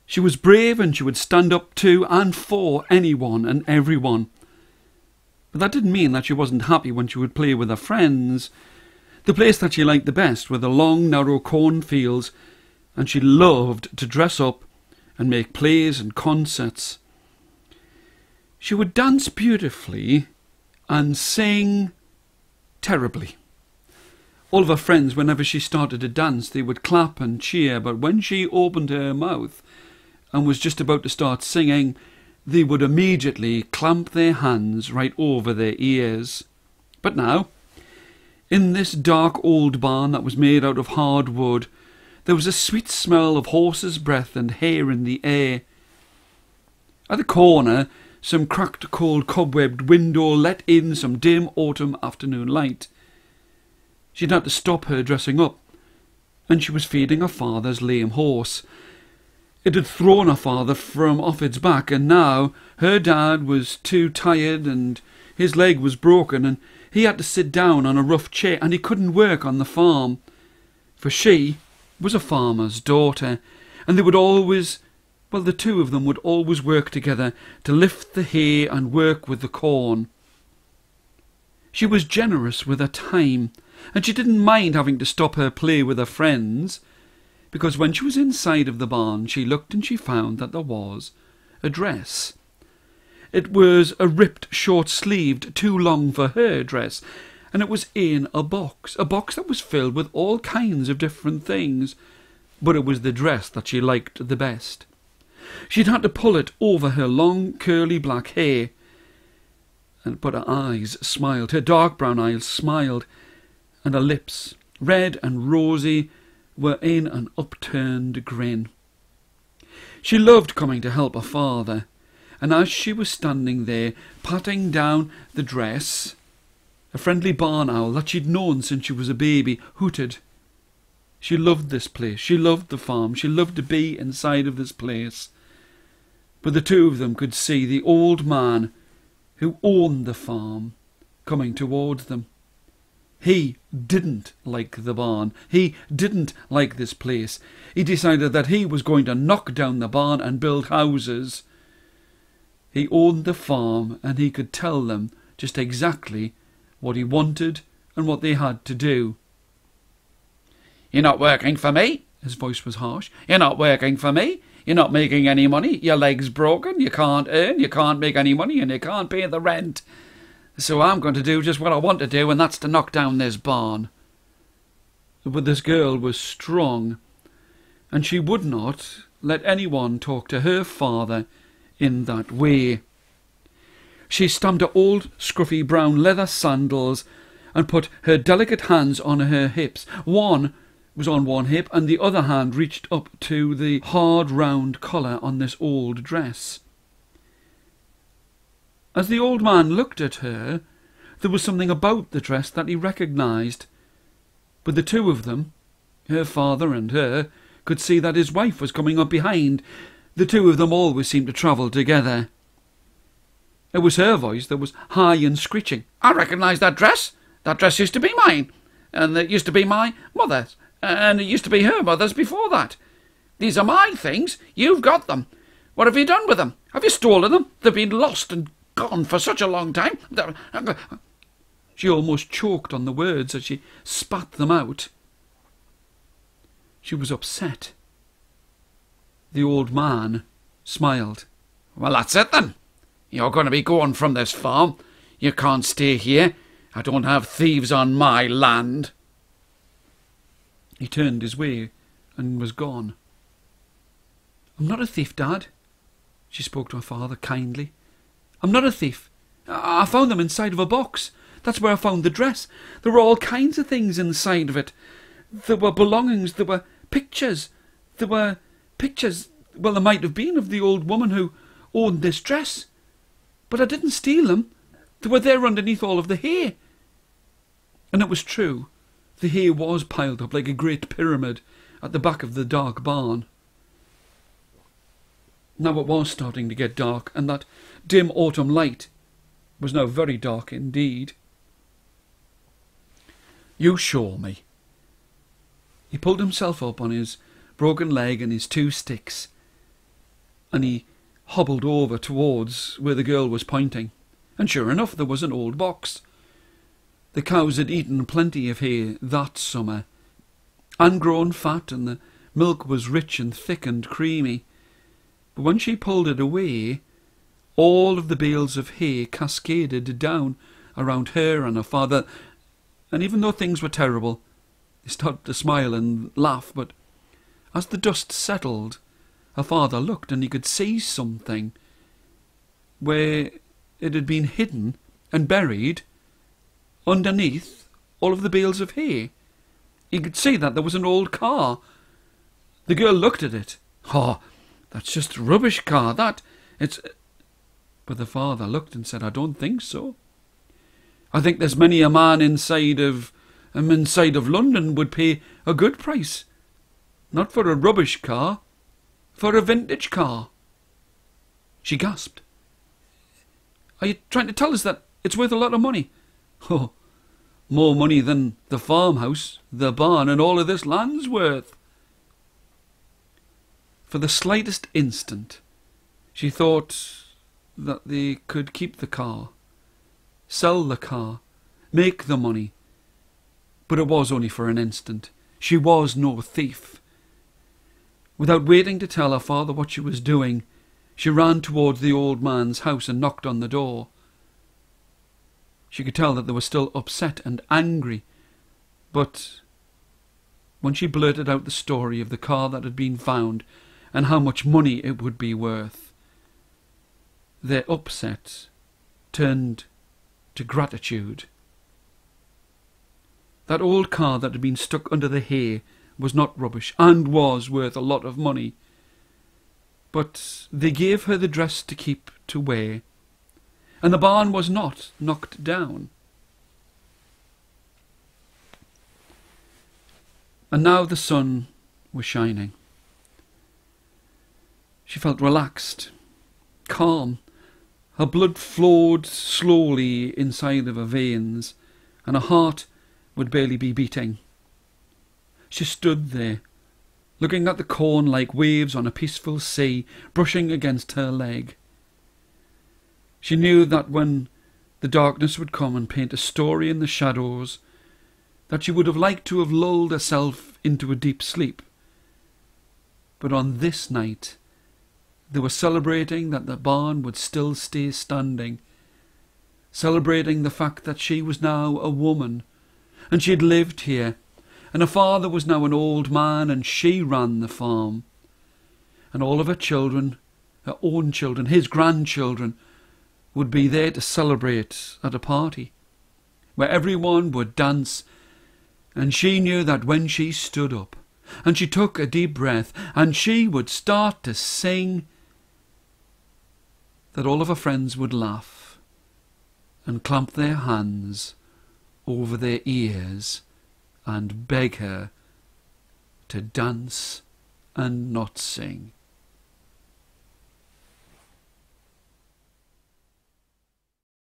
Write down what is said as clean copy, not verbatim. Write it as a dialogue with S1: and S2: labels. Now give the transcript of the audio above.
S1: She was brave, and she would stand up to and for anyone and everyone. But that didn't mean that she wasn't happy when she would play with her friends. The place that she liked the best were the long, narrow cornfields, and she loved to dress up and make plays and concerts. She would dance beautifully and sing terribly. All of her friends, whenever she started to dance, they would clap and cheer, but when she opened her mouth and was just about to start singing, they would immediately clamp their hands right over their ears. But now, in this dark old barn that was made out of hard wood, there was a sweet smell of horse's breath and hair in the air. At the corner, some cracked, cold, cobwebbed window let in some dim autumn afternoon light. She'd had to stop her dressing up, and she was feeding her father's lame horse. It had thrown her father from off its back, and now her dad was too tired and his leg was broken, and he had to sit down on a rough chair, and he couldn't work on the farm. For she was a farmer's daughter, and they would always, well, the two of them would always work together to lift the hay and work with the corn. She was generous with her time, and she didn't mind having to stop her play with her friends, because when she was inside of the barn she looked and she found that there was a dress. It was a ripped, short-sleeved, too long for her dress, and it was in a box that was filled with all kinds of different things, but it was the dress that she liked the best. She'd had to pull it over her long, curly black hair, but her eyes smiled, her dark brown eyes smiled, and her lips, red and rosy, were in an upturned grin. She loved coming to help her father, and as she was standing there, patting down the dress, a friendly barn owl that she'd known since she was a baby hooted. She loved this place, she loved the farm, she loved to be inside of this place. But the two of them could see the old man who owned the farm coming towards them. He didn't like the barn. He didn't like this place. He decided that he was going to knock down the barn and build houses. He owned the farm, and he could tell them just exactly what he wanted and what they had to do. "You're not working for me." His voice was harsh. "You're not working for me. You're not making any money. Your leg's broken. You can't earn. You can't make any money, and you can't pay the rent. So I'm going to do just what I want to do, and that's to knock down this barn." But this girl was strong, and she would not let anyone talk to her father in that way. She stamped her old scruffy brown leather sandals and put her delicate hands on her hips. One was on one hip, and the other hand reached up to the hard round collar on this old dress. As the old man looked at her, there was something about the dress that he recognised. But the two of them, her father and her, could see that his wife was coming up behind. The two of them always seemed to travel together. It was her voice that was high and screeching. "I recognise that dress. That dress used to be mine, and it used to be my mother's, and it used to be her mother's before that. These are my things. You've got them. What have you done with them? Have you stolen them? They've been lost and gone for such a long time." She almost choked on the words as she spat them out. She was upset. The old man smiled. "Well, that's it then. You're going to be going from this farm. You can't stay here. I don't have thieves on my land." He turned his way and was gone. "I'm not a thief, Dad." She spoke to her father kindly. "I'm not a thief. I found them inside of a box. That's where I found the dress. There were all kinds of things inside of it. There were belongings, there were pictures. Well, there might have been of the old woman who owned this dress. But I didn't steal them. They were there underneath all of the hay." And it was true. The hay was piled up like a great pyramid at the back of the dark barn. Now it was starting to get dark, and that dim autumn light was now very dark indeed. "You show me." He pulled himself up on his broken leg and his two sticks, and he hobbled over towards where the girl was pointing, and sure enough there was an old box. The cows had eaten plenty of hay that summer, and grown fat, and the milk was rich and thick and creamy. But when she pulled it away, all of the bales of hay cascaded down around her and her father, and even though things were terrible, they started to smile and laugh. But as the dust settled, her father looked, and he could see something where it had been hidden and buried underneath all of the bales of hay. He could see that there was an old car. The girl looked at it. "Oh, that's just a rubbish car, that. It's..." But the father looked and said, "I don't think so. I think there's many a man inside of London would pay a good price, not for a rubbish car, for a vintage car." She gasped. "Are you trying to tell us that it's worth a lot of money?" "Oh, more money than the farmhouse, the barn, and all of this land's worth." For the slightest instant, she thought that they could keep the car, sell the car, make the money. But it was only for an instant. She was no thief. Without waiting to tell her father what she was doing, she ran towards the old man's house and knocked on the door. She could tell that they were still upset and angry, but when she blurted out the story of the car that had been found and how much money it would be worth, their upset turned to gratitude. That old car that had been stuck under the hay was not rubbish and was worth a lot of money, but they gave her the dress to keep to wear, and the barn was not knocked down. And now the sun was shining. She felt relaxed, calm. Her blood flowed slowly inside of her veins, and her heart would barely be beating. She stood there, looking at the corn like waves on a peaceful sea brushing against her leg. She knew that when the darkness would come and paint a story in the shadows, that she would have liked to have lulled herself into a deep sleep. But on this night, they were celebrating that the barn would still stay standing, celebrating the fact that she was now a woman, and she had lived here, and her father was now an old man, and she ran the farm. And all of her children, her own children, his grandchildren, would be there to celebrate at a party, where everyone would dance, and she knew that when she stood up, and she took a deep breath, and she would start to sing, that all of her friends would laugh and clamp their hands over their ears and beg her to dance and not sing.